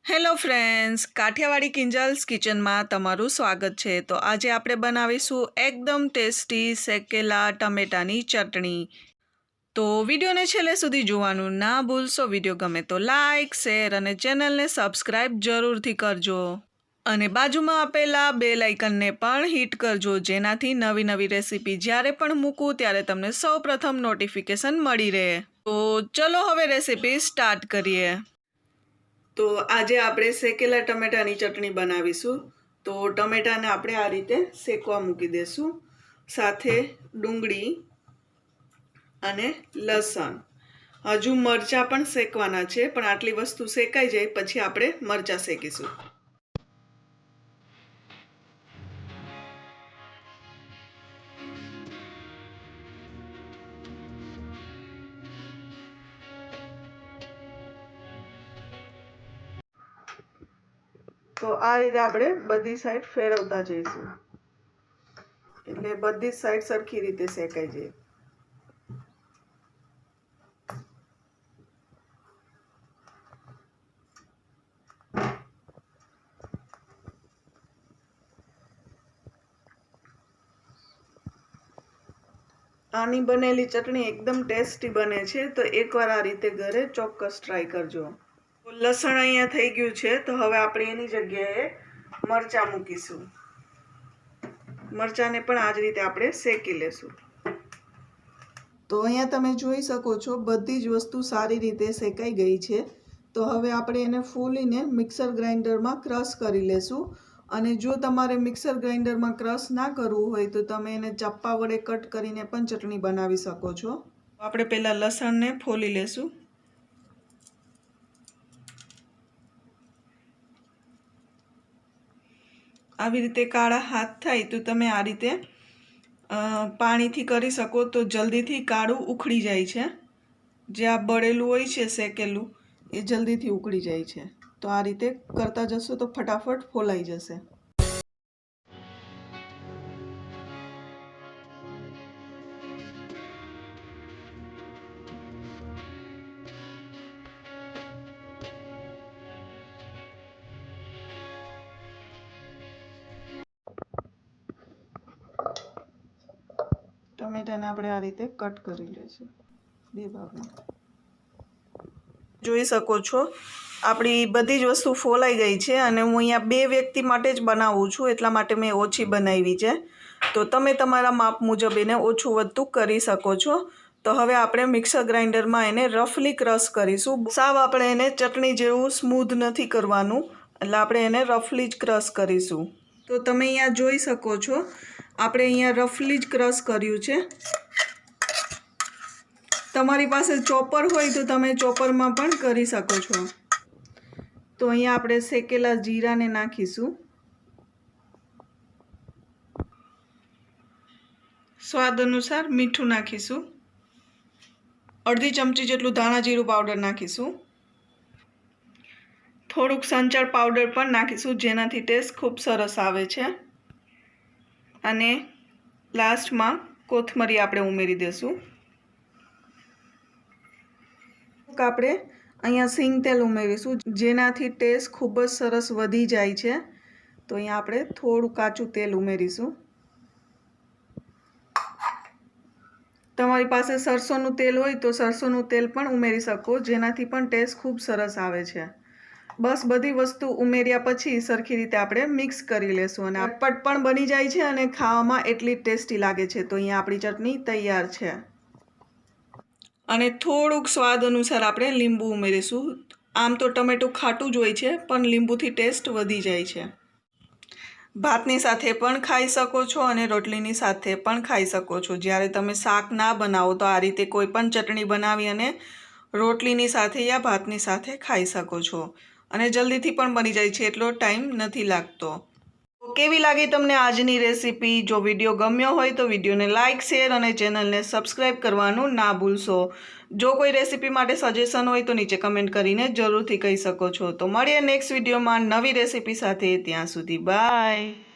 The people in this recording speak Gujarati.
હેલો ફ્રેન્ડ્સ, કાઠિયાવાડી કિંજલ્સ કિચનમાં તમારું સ્વાગત છે। તો આજે આપણે બનાવીશું એકદમ ટેસ્ટી શેકેલા ટમેટાની ચટણી। તો વિડીયોને છેલ્લે સુધી જોવાનું ના ભૂલશો। વિડીયો ગમે તો લાઇક, શેર અને ચેનલને સબસ્ક્રાઈબ જરૂરથી કરજો અને બાજુમાં આપેલા બેલ આઇકનને પણ હિટ કરજો, જેનાથી નવી નવી રેસીપી જ્યારે પણ મૂકું ત્યારે તમને સૌપ્રથમ નોટિફિકેશન મળી રહે। તો ચલો હવે રેસીપી સ્ટાર્ટ કરીએ। તો આજે આપણે શેકેલા ટમેટાની ચટણી બનાવીશું। તો ટમેટાને આપણે આ રીતે શેકવા મૂકી દેશું, સાથે ડુંગળી અને લસણ। હજુ મરચાં પણ શેકવાના છે, પણ આટલી વસ્તુ શેકાઈ જાય પછી આપણે મરચાં શેકીશું। તો આ રીતે આપણે બધી સાઈડ ફેરવતા જઈશું, એટલે બધી સાઈડ સરખી રીતે શેકાઈ જાય। આની બનેલી ચટણી એકદમ ટેસ્ટી બને છે, તો એકવાર આ રીતે ઘરે ચોક્કસ ટ્રાય કરજો। લસણ અહીંયા થઈ ગયું છે, તો હવે આપણે એની જગ્યાએ મરચાં મૂકીશું। મરચાંને પણ આ જ રીતે આપણે શેકી લેશું। તો અહીંયા તમે જોઈ શકો છો બધી જ વસ્તુ સારી રીતે શેકાઈ ગઈ છે। તો હવે આપણે એને ફૂલીને મિક્સર ગ્રાઇન્ડરમાં ક્રશ કરી લેશું। અને જો તમારે મિક્સર ગ્રાઇન્ડરમાં ક્રશ ના કરવું હોય તો તમે એને ચપ્પા વડે કટ કરીને પણ ચટણી બનાવી શકો છો। આપણે પહેલાં લસણને ફોલી લેશું। આવી રીતે કાળા હાથ થાય તો તમે આ રીતે પાણીથી કરી શકો તો જલ્દીથી કાળું ઉખડી જાય છે। જે આ બળેલું હોય છે શેકેલું એ જલ્દીથી ઉકળી જાય છે। તો આ રીતે કરતા જશો તો ફટાફટ ફોલાઈ જશે। ટમેટાને આપણે આ રીતે કટ કરી લઈશું બે ભાગમાં। જોઈ શકો છો આપણી બધી જ વસ્તુ ફોલાઈ ગઈ છે, અને હું અહીંયા બે વ્યક્તિ માટે જ બનાવું છું, એટલા માટે મેં ઓછી બનાવી છે। તો તમે તમારા માપ મુજબ એને ઓછું વધતું કરી શકો છો। તો હવે આપણે મિક્સર ગ્રાઇન્ડરમાં એને રફલી ક્રશ કરીશું। સાવ આપણે એને ચટણી જેવું સ્મૂધ નથી કરવાનું, એટલે આપણે એને રફલી જ ક્રશ કરીશું। તો તમે અહીંયા જોઈ શકો છો આપણે અહીંયા રફલી જ ક્રશ કર્યું છે। તમારી પાસે ચોપર હોય તો તમે ચોપરમાં પણ કરી શકો છો। તો અહીંયા આપણે શેકેલા જીરાને નાખીશું, સ્વાદ અનુસાર મીઠું નાખીશું, અડધી ચમચી જેટલું ધાણા જીરું પાવડર નાખીશું, થોડુંક સંચળ પાવડર પણ નાખીશું, જેનાથી ટેસ્ટ ખૂબ સરસ આવે છે। અને લાસ્ટમાં કોથમરી આપણે ઉમેરી દઈશું। આપણે અહીંયા સિંગ તેલ ઉમેરીશું, જેનાથી ટેસ્ટ ખૂબ જ સરસ વધી જાય છે। તો અહીંયા આપણે થોડું કાચું તેલ ઉમેરીશું। તમારી પાસે સરસોનું તેલ હોય તો સરસોનું તેલ પણ ઉમેરી શકો, જેનાથી પણ ટેસ્ટ ખૂબ સરસ આવે છે। બસ બધી વસ્તુ ઉમેર્યા પછી સરખી રીતે આપણે મિક્સ કરી લેશું, અને અટપટ પણ બની જાય છે અને ખાવામાં એટલી ટેસ્ટી લાગે છે। તો અહીંયા આપણી ચટણી તૈયાર છે। અને થોડુંક સ્વાદ અનુસાર આપણે લીંબુ ઉમેરીશું। આમ તો ટમેટું ખાટું જ હોય છે, પણ લીંબુથી ટેસ્ટ વધી જાય છે। ભાતની સાથે પણ ખાઈ શકો છો અને રોટલીની સાથે પણ ખાઈ શકો છો। જ્યારે તમે શાક ના બનાવો તો આ રીતે કોઈ પણ ચટણી બનાવી અને રોટલીની સાથે યા ભાતની સાથે ખાઈ શકો છો, અને જલ્દીથી પણ બની જાય છે, એટલો ટાઈમ નથી લાગતો। કેવી લાગી તમને આજની રેસીપી? જો વિડીયો ગમ્યો હોય તો વિડીયોને લાઇક, શેર અને ચેનલને સબસ્ક્રાઈબ કરવાનું ના ભૂલશો। જો કોઈ રેસીપી માટે સજેશન હોય તો નીચે કમેન્ટ કરીને જરૂરથી કહી શકો છો। તો મળીએ નેક્સ્ટ વિડીયોમાં નવી રેસીપી સાથે। ત્યાં સુધી બાય।